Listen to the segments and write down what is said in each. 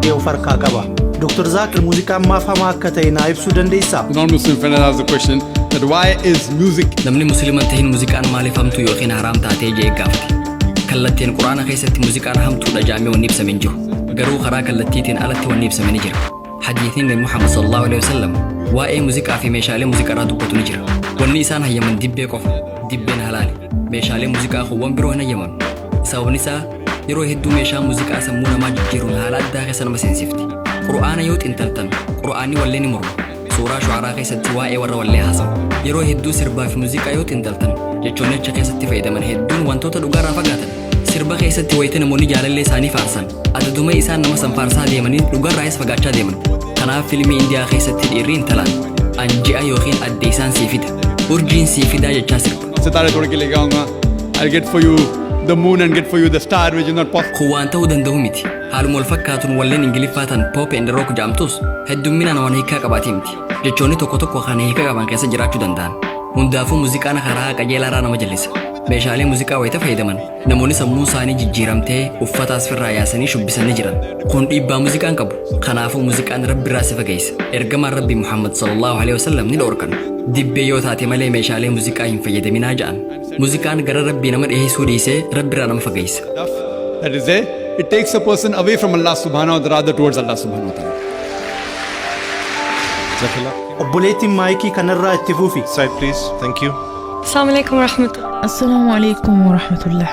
baay'ee of harkaa qaba. Dr. Zakir muuziqaan maaf hamaa akka ta'e naa ibsuu dandeessaa? The non-Muslim friend has the question that why is music namni musliman tahin muuziqaan maaliif hamtu yookiin haraam taatee jee gaafate. Kallattiin quraana keessatti muuziqaan hamtuudha jaamee wanni ibsamee jiru. Garuu karaa kallattiitiin alatti wanni ibsamee jira. Hadiithiin Nabi Muhammad sallallahu alaihi wasallam waa'ee muuziqaa fi meeshaalee muuziqaa dubbatu ni jira. Wanni isaan hayyaman dibbee qofa, dibbeen halaali. Meeshaalee muuziqaa kuwwan biroo hin hayyaman. Sababni isaa yeroo hedduu meeshaa muuziqaa sammuu namaa jijjiiruun haala addaa keessa nama seensifti. Qur'aana yoo xintaltan qur'aanni wallee ni muru. Suuraa shu'araa keessatti waa'ee warra wallee haasawu. Yeroo hedduu sirbaa fi muuziqaa yoo xintaltan jechoonni achi keessatti fayyadaman hedduun wantoota dhugaarraa fagaatan. Sirba keessatti wayita namoonni jaalallee isaanii faarsan adaduma isaan nama san faarsaa deemanii dhugaarraayis fagaachaa deeman. Kanaaf fiilmii Indiyaa keessatti dhiirri intalaan anji'a yookiin adde isaan siifida urjiin siifidaa jechaa sirba. सितारे तोड़ के लेके आऊंगा I'll get for you the moon and get for you the star which is not possible. Kun waan ta'uu danda'u miti. Haaluma wal fakkaatuun walleen Ingiliffaan pop and rock jaamtus heddumminaan waan hiikaa qabaatee miti. Jechoonni tokko tokko kan hiikaa qaban keessa jiraachuu danda'an. Hundaafuu muuziqaan karaa qajeelaarraa nama jallisa. Meeshaalee muuziqaa wayita fayyadaman namoonni sammuu isaanii jijjiiramtee uffata asfirraa yaasanii shubbisanii jiran. Kun dhiibbaa muuziqaan qabu. Kanaafuu muuziqaan rabbiirraa si fageessa. Ergamaan Rabbi Muhammad sallallahu alaihi wasallam ni dhorkan. Dibbee yoo taate malee meeshaalee muuziqaa hin fayyadaminaa ja'an. Muuziqaan gara Rabbii nama dhiyeessuu dhiisee rabbiirraa nama fageessa. That is it. It takes a person away from Allah subhanahu wa ta'ala towards Allah subhanahu wa ta'ala. Obboleettiin maayikii kanarraa itti fufi. Side please. Thank you. السلام عليكم ورحمة الله. السلام عليكم ورحمة الله.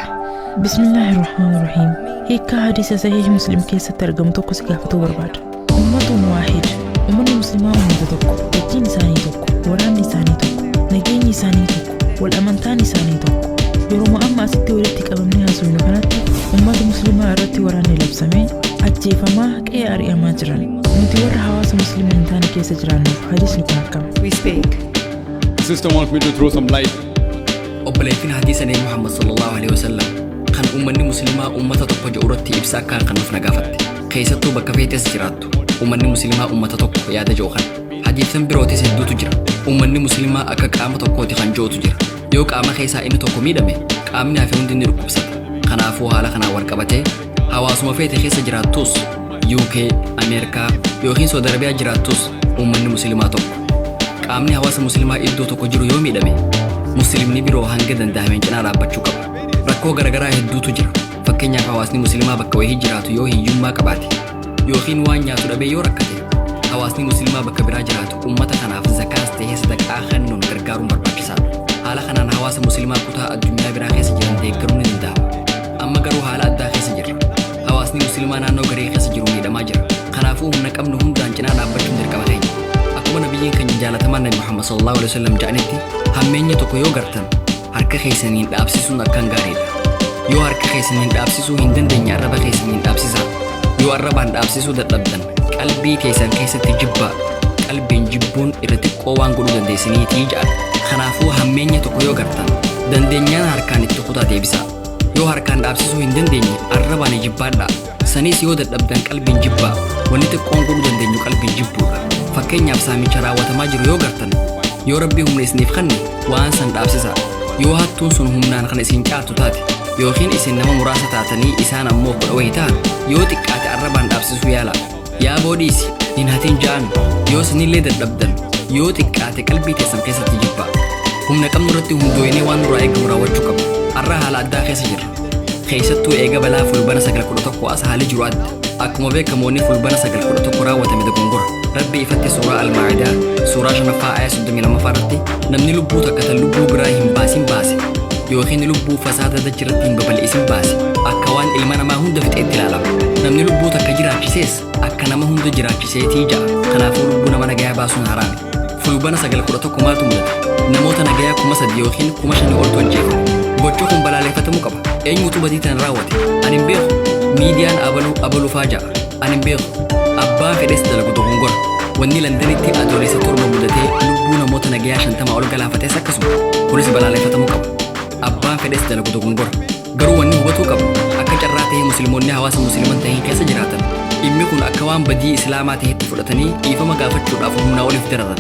بسم الله الرحمن الرحيم. هيك حديث صحيح مسلم كيس ترجم توكو سقافة برباد. أمة واحد. أمة مسلمة أمة توكو. الدين ثاني توكو. وراني ثاني توكو. نجيني ثاني توكو. والأمانتاني ثاني توكو. يروم أما ستي ولدتك أمامنها سوينو كانت. أمة مسلمة أردت وراني لبسمي. أجي فما كي أري أماجران. نتور حواس مسلمين ثاني كيس جران. حديث نكاكم. We speak. Sister wants me to throw some light. Obboleettiin hadiisa Nabi Muhammad sallallahu alaihi wasallam kan ummanni muslimaa ummata tokko jedhuratti ibsa akka kan nuuf nagaafatte. Keessattuu bakka feetes jiraattu ummanni muslimaa ummata tokko yaada jookan. Hadiisan birootis hedduutu jira. Ummanni muslimaa akka qaama tokkooti kan jootu jira. Yoo qaama keessaa inni tokko miidhame qaamni hafe hundi ni dhukkubsata. Kanaafuu haala kanaan wal qabatee hawaasuma feete keessa jiraattus UK, Ameerikaa yookiin Saudi Arabiyaa jiraattus ummanni muslimaa tokko. Qaamni hawaasa muslimaa iddoo tokko jiru yoo miidhame muslimni biroo hanga danda'ameen cinaa dhaabbachuu qaba. Rakkoo garaagaraa hedduutu jira. Fakkeenyaaf hawaasni muslimaa bakka wayii jiraatu yoo hiyyummaa qabaate yookiin waan nyaatu dhabee yoo rakkate hawaasni muslimaa bakka biraa jiraatu ummata kanaaf zakaas ta'ee sadaqaa kennuun gargaaruun barbaachisaadha. Haala kanaan hawaasa muslimaa kutaa addunyaa biraa keessa jiran deeggaruun ni danda'ama. Amma garuu haala addaa keessa jirra. Hawaasni muslimaa naannoo garee keessa jiru miidhamaa jira. Kanaafuu humna qabnu hundaan cinaa dhaabbachuun dirqama keenya. Akkuma nabiyyiin keenya jaalatamaan Nabi Muhammad sallallahu alaihi wasallam jedhanitti hammeenya tokko yoo gartan harka keessaniin dhaabsisuun akkaan gaariidha. Yoo harka keessaniin dhaabsisuu hin dandeenye arraba keessaniin dhaabsisaa. Yoo arrabaan dhaabsisuu dadhabdan qalbii keessan keessatti jibbaa. Qalbiin jibbuun irra xiqqoo waan godhuu dandeessiniitii jedhan. Kanaafuu hammeenya tokko yoo gartan dandeenyaan harkaan itti kutaa deebisaa. Yoo harkaan dhaabsisuu hin dandeenye arrabaan jibbaadhaa. Sanis yoo dadhabdan qalbiin jibbaa. Wanni xiqqoon godhuu dandeenyu qalbiin jibbuudha. Fakkeenyaaf saamicha raawwatamaa jiru yoo gartan yoo rabbii humna isiniif kenne waan san dhaabsisaa. Yoo hattuun sun humnaan kan isin caaltu taate yookiin isin nama muraasa taatanii isaan ammoo kudha wayii ta'an yoo xiqqaate arrabaan dhaabsisuu yaala. Yaa boodiisi hin hatiin ja'an yoo isinillee dadhabdan yoo xiqqaate qalbii teessan keessatti jibbaa. Humna qabnu irratti hundooyinee waan nurraa eegamu raawwachuu qabna. Har'a haala addaa keessa jirra. Keessattuu eega balaa fulbana 911 as haalli jiru adda. Akkuma beekamoonni fulbana 911 raawwatame dogongora. Rabbi ifatti suuraa Al-Maa'idaa suuraa 5ffaa ayyaa 32 irratti namni lubbuu takka tan lubbuu biraa hin baasin baase yookiin lubbuu fasaada dachirratti hin babal'isin baase akka waan ilma namaa hunda fixeetti ilaalama. Namni lubbuu takka jiraachisees akka nama hunda jiraachiseetii ja'a. Kanaafuu lubbuu nama nagayaa baasuun haraami. Fulbana 911 maaltu mul'ata? Namoota nagayaa 3,000 yookiin 5,000 oltu ajjeefamu. Gocha kun balaaleffatamuu qaba. Eenyutu badii tan raawwate? Ani hin beeku. Miidiyaan abaluufaa ja'a. Ani hin beeku. Abbaa fedhes dalagu dogongora. Wanni Londanitti adoolessa 7 mudatee lubbuu namoota nagayaa 50 ol galaafates akkasuma. Kunis balaaleffatamuu qaba. Abbaan fedhes dalagu dogongora. Garuu wanni hubatuu qabu akka carraa ta'ee musliimoonni hawaasa musliiman ta'in keessa jiraatan dhimmi kun akka waan badii islaamaa ta'etti fudhatanii dhiifama gaafachuudhaaf humnaa oliif dararan.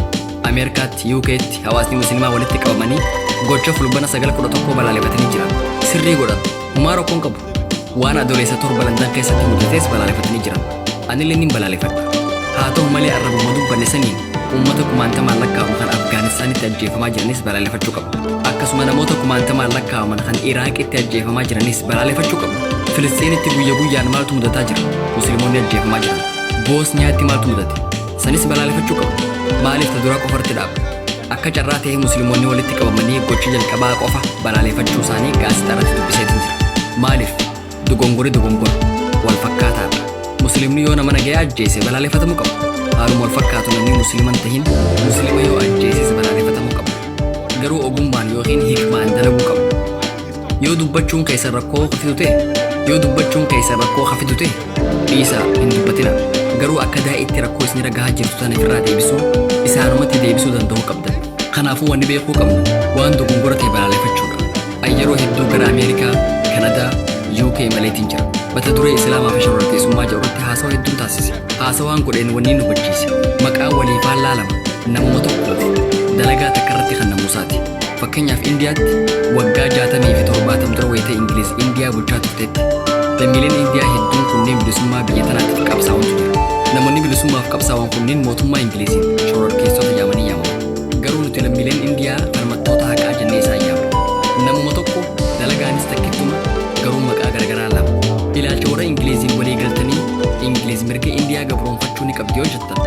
Ameerikaatti, UK'tti hawaasni musliimaa walitti qabamanii gocha fulbana 911 balaaleffatanii jiran. Sirrii godhan. Humaa rakkoon qabu. Waan adoolessa 7 London keessatti mudates balaaleffatanii jiran. anillee nin balaaleffadha. Haa ta'u malee arrabuma dubbanne saniin uummata kumaantamaan lakkaa'amu kan Afgaanistaanitti ajjeefamaa jiranis balaaleffachuu qabna. Akkasuma namoota kumaantamaan lakkaa'aman kan Iraaqitti ajjeefamaa jiranis balaaleffachuu qabna. Filistiinitti guyya guyyaan maaltu mudataa jira? Musliimoonni ajjeefamaa jiran. Boosniyaatti maaltu mudate? Sanis balaaleffachuu qabna. Maaliif ta duraa qofarratti dhaaba? Akka carraa ta'ee musliimoonni walitti qabamanii gocha jalqabaa qofa balaaleffachuu isaanii gaazexaarratti dubbiseetiin jira. Maaliif? Dogongora wal fakkaataadha. Musliimni yoo nama nagaya ajjeese balaaleffatamuu qaba. Haaluma wal fakkaatu namni musliiman tahin muslima yoo ajjeese balaaleffatamuu qaba. Garuu ogummaan yookiin hikmaan dalaguu qaba. Yoo dubbachuun keessan rakkoo hafitu ta'e dhiisaa hin dubbatina. Garuu akka daa'itti rakkoo isin ragaa jirtu sana ofirraa deebisuun isaanumatti deebisuu danda'uu qabdan. Kanaafuu wanni beekuu qabnu waan dogongora ta'e balaaleffachuudha. Yeroo hedduu gara Ameerikaa, Kanadaa, UK maleetiin jira. Mata duree Islaamaa fi shororkeessummaa jedhutti haasawa hedduun taasise. Haasawaan godheen wanni nu hubachiise. Maqaan waliifaan laalama namuma tokkoof dalagaa takka irratti kan namuusaati. Fakkeenyaaf Indiyaatti waggaa 67 dura wayitee Ingiliz Indiyaa bulchaa turteetti. Lammiileen Indiyaa hedduun kunneen bilisummaa biyya tanaatiif qabsaa'antu jira. Namoonni bilisummaaf qabsaa'an kunneen mootummaa Ingiliziin shororkeessota yaamanii yaamaman. Garuu nuti lammiileen Indiyaa falmattoota haqaa jennee isaan yaamna. Namuma tokko dalagaanis takkittuma garuu maqaa garagaraa lama. Ilaalcha warra Ingiliziin walii galtanii Ingiliz mirga Indiyaa gabroonfachuu ni qabdi yoo jettan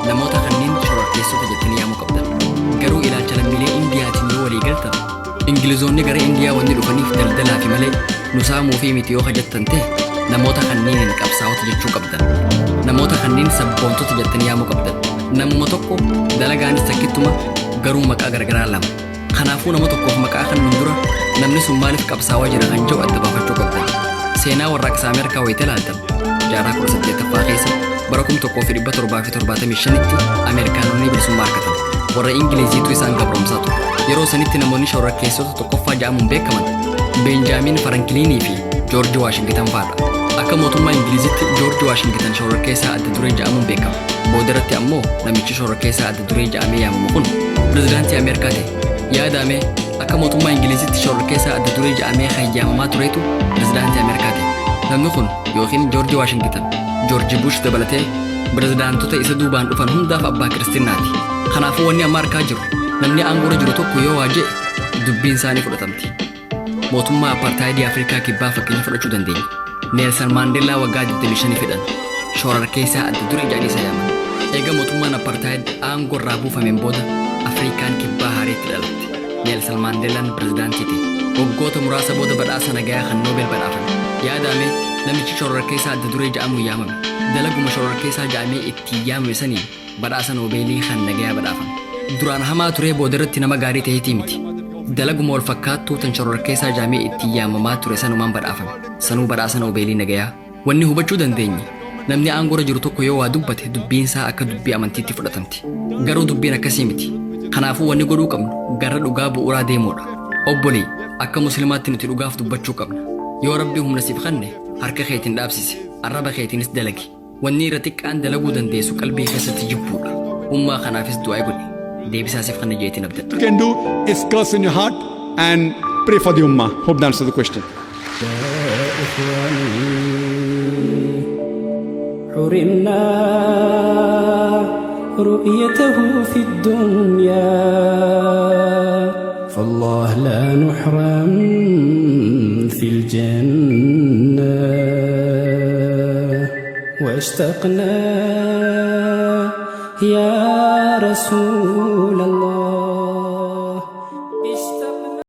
namoota kanneen shororkeessota jettanii yaamuu qabdan. Garuu ilaalcha lammiilee Indiyaatiin yoo walii galtan Ingilizoonni gara Indiyaa wanni dhufaniif daldalaa fi malee nu saamuu fi miti yoo hajattan ta'e namoota kanneeniin qabsaa'ota jechuu qabdan. Namoota kanneen sabboontota jettanii yaamuu qabdan. Namuma tokko dalagaanis takkittuma garuu maqaa garagaraa lama. Kanaafuu nama tokkoof maqaa kan nun dura namni sun maaliif qabsaawaa jira kan jedhu adda baafachuu qabdan. Seenaa warraaqsa Ameerikaa wayita ilaaltan jaarraa 18ffaa keessa bara 1775tti Ameerikaanonni bilisummaa argatan. Warra Ingiliziitu isaan gabroomsaa ture. Yeroo sanitti namoonni shororkeessota tokkoffaa jedhamuun beekaman Beenjaamin Farankiliinii fi Joorji Waashingitan fa'aadha. Akka mootummaa Ingilizitti Joorji Waashingitan shororkeessaa adda duree jedhamuun beekama. Boodarratti ammoo namichi shororkeessaa adda duree jedhamee yaamamu kun pirezidaantii Ameerikaa ta'e. Yaadame akka mootummaa Ingilizitti shororkeessaa adda duree jedhamee hayyaamamaa tureetu pirezidaantii Ameerikaa ta'e. Namni kun yookiin Joorji Waashingitan, Joorji Bush dabalatee pirezidaantota isa duubaan dhufan hundaaf abbaa kiristaanaati. Kanaafuu wanni amma argaa jiru namni aangoorra jiru tokko yoo waajee dubbiin isaanii fudhatamti. Mootummaa apartaayidii Afrikaa kibbaa fakkeenya fudhachuu dandeenya. Neelsan Maandeellaa waggaa 25 fedhan shororkeessaa adda duree jedhanii isa yaaman. Eega mootummaan apartaayid aangoorraa buufameen booda Afrikaan kibbaa haareetti dhalatte. Neelsan Maandeellaan pirezidaantii ta'e. Waggoota muraasa booda badhaasa nagayaa kan Noobel badhaafame. Yaadame namichi shororkeessaa adda duree jedhamuun yaamame. Dalaguma shororkeessaa jedhamee itti yaamame saniin badhaasa Noobeelii kan nagayaa badhaafame. Duraan hamaa turee boodarratti nama gaarii ta'eetii miti. Dalaguma wal fakkaattuu tan shororkeessaa jedhamee itti yaamamaa ture sanumaan badhaafame. Sanuu badhaasa Noobeelii nagayaa. Wanni hubachuu dandeenye namni aangoorra jiru tokko yoo waa dubbate dubbiinsaa akka dubbii amantiitti fudhatamti. Garuu dubbiin akkasii miti. Kanaafuu wanni godhuu qabnu gara dhugaa bu'uuraa deemuudha. Obbolii akka musliimaatti nuti dhugaaf dubbachuu qabna. Yoo rabbi humna siif kenne harka keetiin dhaabsisi, arraba keetiinis dalagi. Wanni irra xiqqaan dalaguu dandeessu qalbii keessatti jibbuudha. Ummaa kanaafis du'aa godhi. Deebisaa siif kenne jeetiin abdadha. You can do is curse in your heart and pray for the ummah. Hope that answers the question. حرمنا رؤيته في الدنيا فالله لا نحرم في الجنة واشتقنا يا رسول الله